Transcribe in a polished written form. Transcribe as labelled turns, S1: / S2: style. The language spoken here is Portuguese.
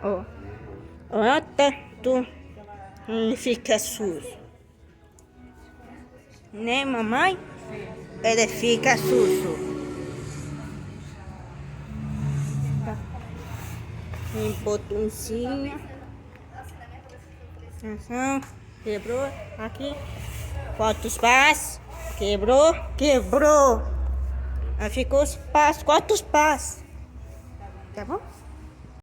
S1: Ó. Ó, até tu fica sujo. Né, mamãe? Ele fica sujo. Tá. Tem botãozinho. Atenção. Quebrou. Aqui. Corta os pás. Quebrou. Quebrou. Aí ficou os pás. Corta os pás. Tá bom?